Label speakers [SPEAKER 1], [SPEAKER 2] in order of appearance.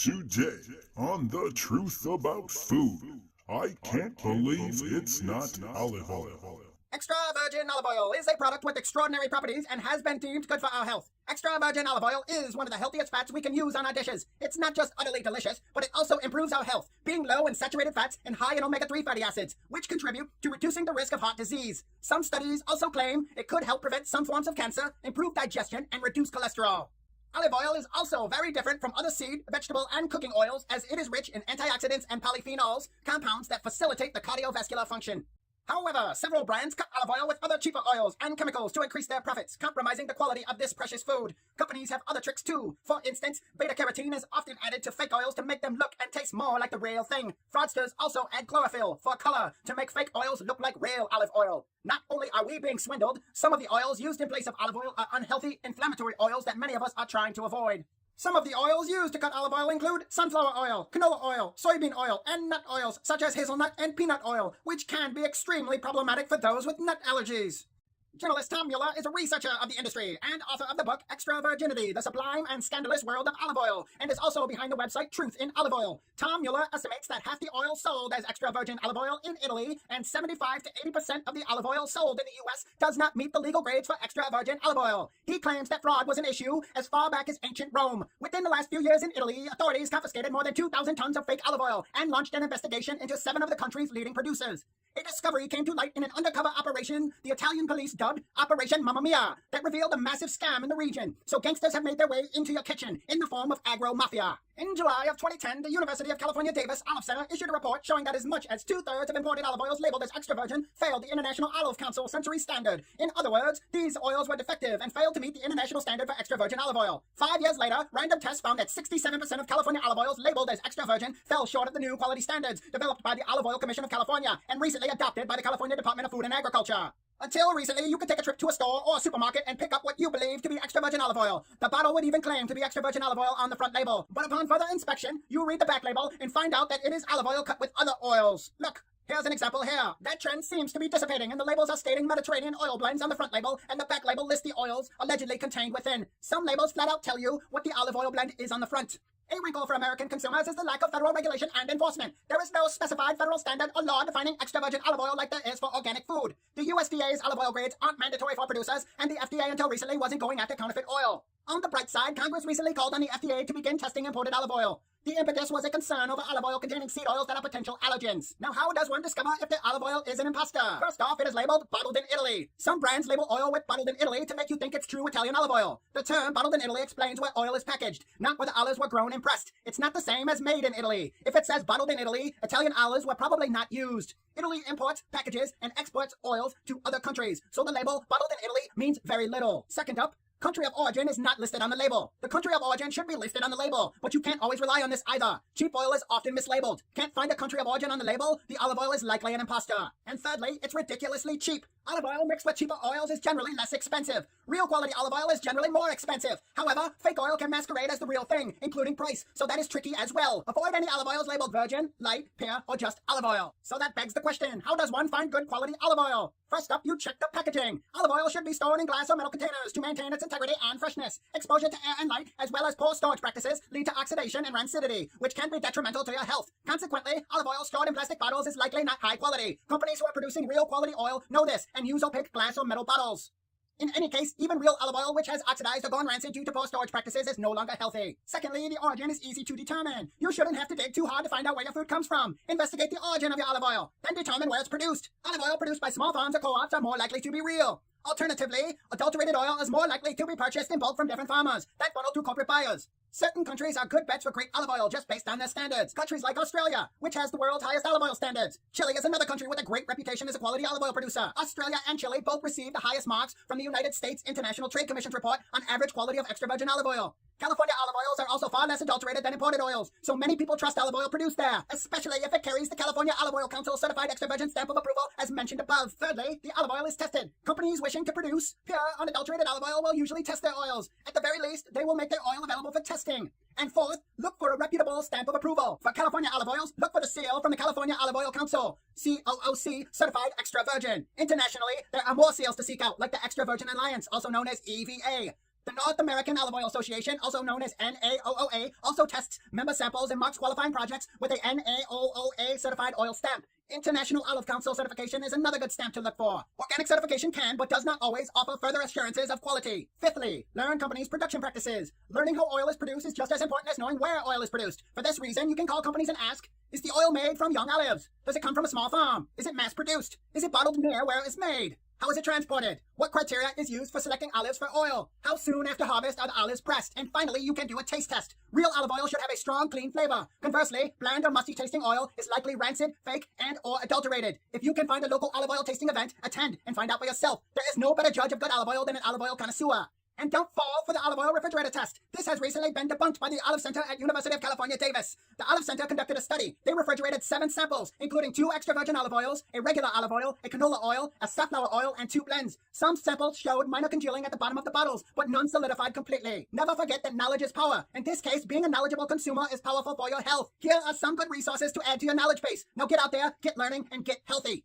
[SPEAKER 1] Today, on The Truth About Food, I can't believe it's not olive oil.
[SPEAKER 2] Extra virgin olive oil is a product with extraordinary properties and has been deemed good for our health. Extra virgin olive oil is one of the healthiest fats we can use on our dishes. It's not just utterly delicious, but it also improves our health, being low in saturated fats and high in omega-3 fatty acids, which contribute to reducing the risk of heart disease. Some studies also claim it could help prevent some forms of cancer, improve digestion, and reduce cholesterol. Olive oil is also very different from other seed, vegetable, and cooking oils as it is rich in antioxidants and polyphenols, compounds that facilitate the cardiovascular function. However, several brands cut olive oil with other cheaper oils and chemicals to increase their profits, compromising the quality of this precious food. Companies have other tricks too. For instance, beta-carotene is often added to fake oils to make them look and taste more like the real thing. Fraudsters also add chlorophyll for color to make fake oils look like real olive oil. Not only are we being swindled, some of the oils used in place of olive oil are unhealthy, inflammatory oils that many of us are trying to avoid. Some of the oils used to cut olive oil include sunflower oil, canola oil, soybean oil, and nut oils such as hazelnut and peanut oil, which can be extremely problematic for those with nut allergies. Journalist Tom Mueller is a researcher of the industry and author of the book Extra Virginity, The Sublime and Scandalous World of Olive Oil, and is also behind the website Truth in Olive Oil. Tom Mueller estimates that half the oil sold as extra virgin olive oil in Italy and 75 to 80% of the olive oil sold in the US does not meet the legal grades for extra virgin olive oil. He claims that fraud was an issue as far back as ancient Rome. Within the last few years in Italy, authorities confiscated more than 2,000 tons of fake olive oil and launched an investigation into 7 of the country's leading producers. A discovery came to light in an undercover operation the Italian police dubbed Operation Mamma Mia that revealed a massive scam in the region. So gangsters have made their way into your kitchen in the form of agro-mafia. In July of 2010, the University of California Davis Olive Center issued a report showing that as much as 2/3 of imported olive oils labeled as extra virgin failed the International Olive Council Century Standard. In other words, these oils were defective and failed to meet the international standard for extra virgin olive oil. 5 years later, random tests found that 67% of California olive oils labeled as extra virgin fell short of the new quality standards developed by the Olive Oil Commission of California and recently adopted by the California Department of Food and Agriculture. Until recently, you could take a trip to a store or a supermarket and pick up what you believe to be extra virgin olive oil. The bottle would even claim to be extra virgin olive oil on the front label. But upon further inspection, you read the back label and find out that it is olive oil cut with other oils. Look, here's an example here. That trend seems to be dissipating and the labels are stating Mediterranean oil blends on the front label and the back label lists the oils allegedly contained within. Some labels flat out tell you what the olive oil blend is on the front. A wrinkle for American consumers is the lack of federal regulation and enforcement. There is no specified federal standard or law defining extra virgin olive oil like there is for organic food. The USDA's olive oil grades aren't mandatory for producers, and the FDA until recently wasn't going after counterfeit oil. On the bright side, Congress recently called on the FDA to begin testing imported olive oil. The impetus was a concern over olive oil containing seed oils that are potential allergens. Now, how does one discover if the olive oil is an imposter? First off, it is labeled bottled in Italy. Some brands label oil with bottled in Italy to make you think it's true Italian olive oil. The term bottled in Italy explains where oil is packaged, not where the olives were grown and pressed. It's not the same as made in Italy. If it says bottled in Italy, Italian olives were probably not used. Italy imports, packages, and exports oils to other countries, so the label bottled in Italy means very little. Second up, country of origin is not listed on the label. The country of origin should be listed on the label, but you can't always rely on this either. Cheap oil is often mislabeled. Can't find a country of origin on the label? The olive oil is likely an imposter. And thirdly, it's ridiculously cheap. Olive oil mixed with cheaper oils is generally less expensive. Real quality olive oil is generally more expensive. However, fake oil can masquerade as the real thing, including price, so that is tricky as well. Avoid any olive oils labeled virgin, light, pure, or just olive oil. So that begs the question, how does one find good quality olive oil? First up, you check the packaging. Olive oil should be stored in glass or metal containers to maintain its integrity and freshness. Exposure to air and light, as well as poor storage practices, lead to oxidation and rancidity, which can be detrimental to your health. Consequently, olive oil stored in plastic bottles is likely not high quality. Companies who are producing real quality oil know this and use opaque glass or metal bottles. In any case, even real olive oil which has oxidized or gone rancid due to poor storage practices is no longer healthy. Secondly, the origin is easy to determine. You shouldn't have to dig too hard to find out where your food comes from. Investigate the origin of your olive oil, then determine where it's produced. Olive oil produced by small farms or co-ops are more likely to be real. Alternatively, adulterated oil is more likely to be purchased in bulk from different farmers that funnel to corporate buyers. Certain countries are good bets for great olive oil just based on their standards. Countries like Australia, which has the world's highest olive oil standards. Chile is another country with a great reputation as a quality olive oil producer. Australia and Chile both received the highest marks from the United States International Trade Commission's report on average quality of extra virgin olive oil. California olive oils are also far less adulterated than imported oils, so many people trust olive oil produced there, especially if it carries the California Olive Oil Council certified extra virgin stamp of approval as mentioned above. Thirdly, the olive oil is tested. Companies wishing to produce pure, unadulterated olive oil will usually test their oils. At the very least, they will make their oil available for testing. And fourth, look for a reputable stamp of approval. For California olive oils, look for the seal from the California Olive Oil Council, COOC, certified extra virgin. Internationally, there are more seals to seek out, like the Extra Virgin Alliance, also known as EVA. The North American Olive Oil Association, also known as NAOOA, also tests member samples and marks qualifying projects with a NAOOA certified oil stamp. International Olive Council certification is another good stamp to look for. Organic certification can, but does not always, offer further assurances of quality. Fifthly, learn companies' production practices. Learning how oil is produced is just as important as knowing where oil is produced. For this reason, you can call companies and ask, is the oil made from young olives? Does it come from a small farm? Is it mass-produced? Is it bottled near where it is made? How is it transported? What criteria is used for selecting olives for oil? How soon after harvest are the olives pressed? And finally, you can do a taste test. Real olive oil should have a strong, clean flavor. Conversely, bland or musty tasting oil is likely rancid, fake, and or adulterated. If you can find a local olive oil tasting event, attend and find out for yourself. There is no better judge of good olive oil than an olive oil connoisseur. And don't fall for the olive oil refrigerator test. This has recently been debunked by the Olive Center at University of California, Davis. The Olive Center conducted a study. They refrigerated 7 samples, including 2 extra virgin olive oils, a regular olive oil, a canola oil, a safflower oil, and 2 blends. Some samples showed minor congealing at the bottom of the bottles, but none solidified completely. Never forget that knowledge is power. In this case, being a knowledgeable consumer is powerful for your health. Here are some good resources to add to your knowledge base. Now get out there, get learning, and get healthy.